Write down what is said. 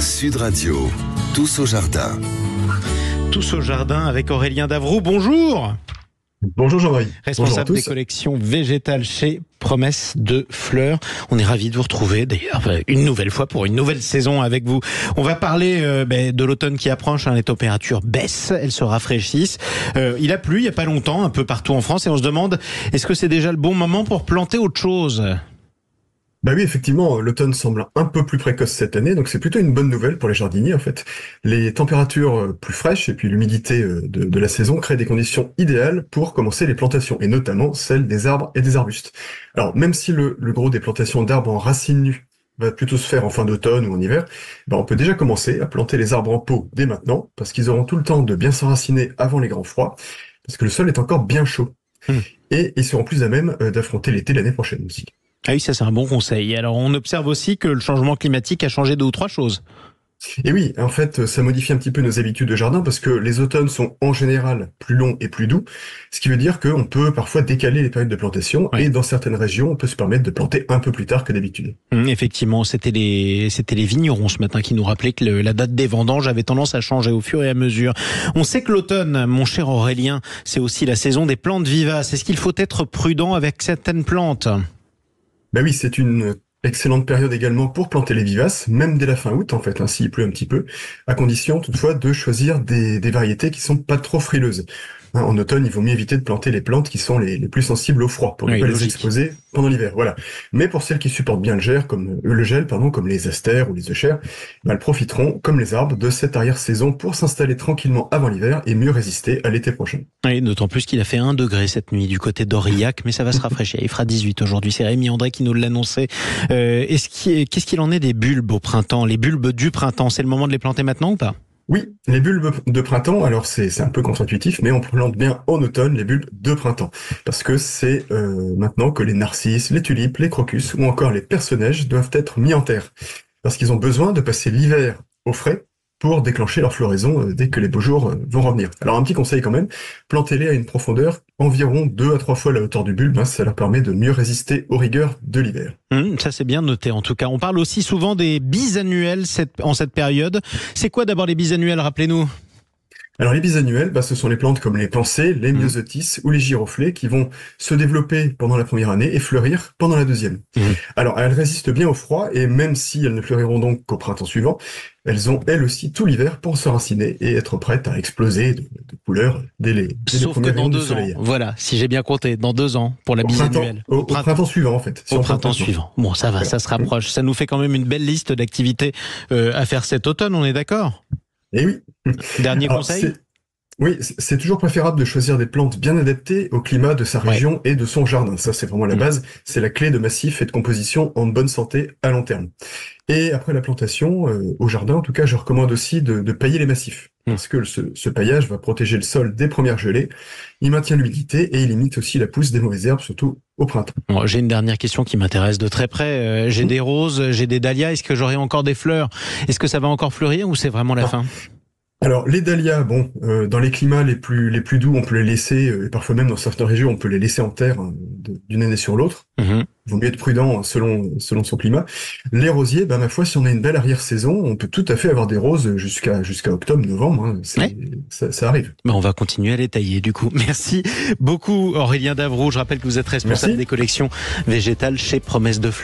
Sud Radio, tous au jardin. Tous au jardin avec Aurélien Davroux. Bonjour. Bonjour Jean-Marie. Responsable des collections végétales chez Promesse de Fleurs. On est ravis de vous retrouver d'ailleurs une nouvelle fois pour une nouvelle saison avec vous. On va parler de l'automne qui approche. Les températures baissent, elles se rafraîchissent. Il a plu il n'y a pas longtemps un peu partout en France et on se demande est-ce que c'est déjà le bon moment pour planter autre chose ? Bah oui, effectivement, l'automne semble un peu plus précoce cette année, donc c'est plutôt une bonne nouvelle pour les jardiniers en fait. Les températures plus fraîches et puis l'humidité de la saison créent des conditions idéales pour commencer les plantations, et notamment celles des arbres et des arbustes. Alors même si le gros des plantations d'arbres en racines nues va plutôt se faire en fin d'automne ou en hiver, on peut déjà commencer à planter les arbres en pot dès maintenant, parce qu'ils auront tout le temps de bien s'enraciner avant les grands froids, parce que le sol est encore bien chaud. Et ils seront plus à même d'affronter l'été l'année prochaine aussi. Ah oui, ça c'est un bon conseil. Alors on observe aussi que le changement climatique a changé 2 ou 3 choses. Et oui, en fait, ça modifie un petit peu nos habitudes de jardin parce que les automnes sont en général plus longs et plus doux, ce qui veut dire qu'on peut parfois décaler les périodes de plantation et dans certaines régions, on peut se permettre de planter un peu plus tard que d'habitude. Effectivement, c'était les vignerons ce matin qui nous rappelaient que la date des vendanges avait tendance à changer au fur et à mesure. On sait que l'automne, mon cher Aurélien, c'est aussi la saison des plantes vivaces. Est-ce qu'il faut être prudent avec certaines plantes ? Ben oui, c'est une excellente période également pour planter les vivaces, même dès la fin août en fait, s'il pleut un petit peu, à condition toutefois de choisir des variétés qui sont pas trop frileuses. En automne, il vaut mieux éviter de planter les plantes qui sont les plus sensibles au froid, pour ne pas les exposer pendant l'hiver. Voilà. Mais pour celles qui supportent bien le gel, comme les astères ou les œchères, elles profiteront, comme les arbres, de cette arrière-saison pour s'installer tranquillement avant l'hiver et mieux résister à l'été prochain. Oui, d'autant plus qu'il a fait 1 degré cette nuit du côté d'Aurillac, mais ça va se rafraîchir. Il fera 18 aujourd'hui. C'est Rémi André qui nous l'annonçait. Qu'est-ce qu'il en est des bulbes au printemps ? Les bulbes du printemps, c'est le moment de les planter maintenant ou pas ? Oui, les bulbes de printemps, alors c'est un peu contre-intuitif, mais on plante bien en automne les bulbes de printemps. Parce que c'est maintenant que les narcisses, les tulipes, les crocus ou encore les personnages doivent être mis en terre. Parce qu'ils ont besoin de passer l'hiver au frais pour déclencher leur floraison dès que les beaux jours vont revenir. Alors un petit conseil quand même, plantez-les à une profondeur environ 2 à 3 fois la hauteur du bulbe, ça leur permet de mieux résister aux rigueurs de l'hiver. Ça c'est bien noté en tout cas. On parle aussi souvent des bisannuelles en cette période. C'est quoi d'abord les bisannuelles, rappelez-nous ? Alors les bisannuelles, ce sont les plantes comme les pensées, les myosotis ou les giroflées qui vont se développer pendant la première année et fleurir pendant la deuxième. Alors elles résistent bien au froid et même si elles ne fleuriront donc qu'au printemps suivant, elles ont elles aussi tout l'hiver pour se raciner et être prêtes à exploser de couleurs dès les premiers rayons du soleil. Voilà, si j'ai bien compté, dans 2 ans pour la bisannuelle. Au printemps suivant en fait. Au printemps suivant. Bon, ça va, ça se rapproche. Ça nous fait quand même une belle liste d'activités à faire cet automne, on est d'accord ? Eh oui. Dernier conseil ? Oui, c'est toujours préférable de choisir des plantes bien adaptées au climat de sa région et de son jardin. Ça, c'est vraiment la base. C'est la clé de massif et de composition en bonne santé à long terme. Et après la plantation, au jardin, en tout cas, je recommande aussi de pailler les massifs. Parce que ce paillage va protéger le sol des premières gelées, il maintient l'humidité et il limite aussi la pousse des mauvaises herbes, surtout au printemps. Bon, j'ai une dernière question qui m'intéresse de très près. J'ai des roses, j'ai des dahlias. Est-ce que j'aurai encore des fleurs ? Est-ce que ça va encore fleurir ou c'est vraiment la fin ? Alors les dahlias, dans les climats les plus doux, on peut les laisser, et parfois même dans certaines régions, on peut les laisser en terre d'une année sur l'autre. Il vaut mieux être prudent selon son climat. Les rosiers, ma foi, si on a une belle arrière-saison, on peut tout à fait avoir des roses jusqu'à octobre, novembre. Ça arrive. On va continuer à les tailler du coup. Merci beaucoup Aurélien Davroux. Je rappelle que vous êtes responsable des collections végétales chez Promesse de Fleurs.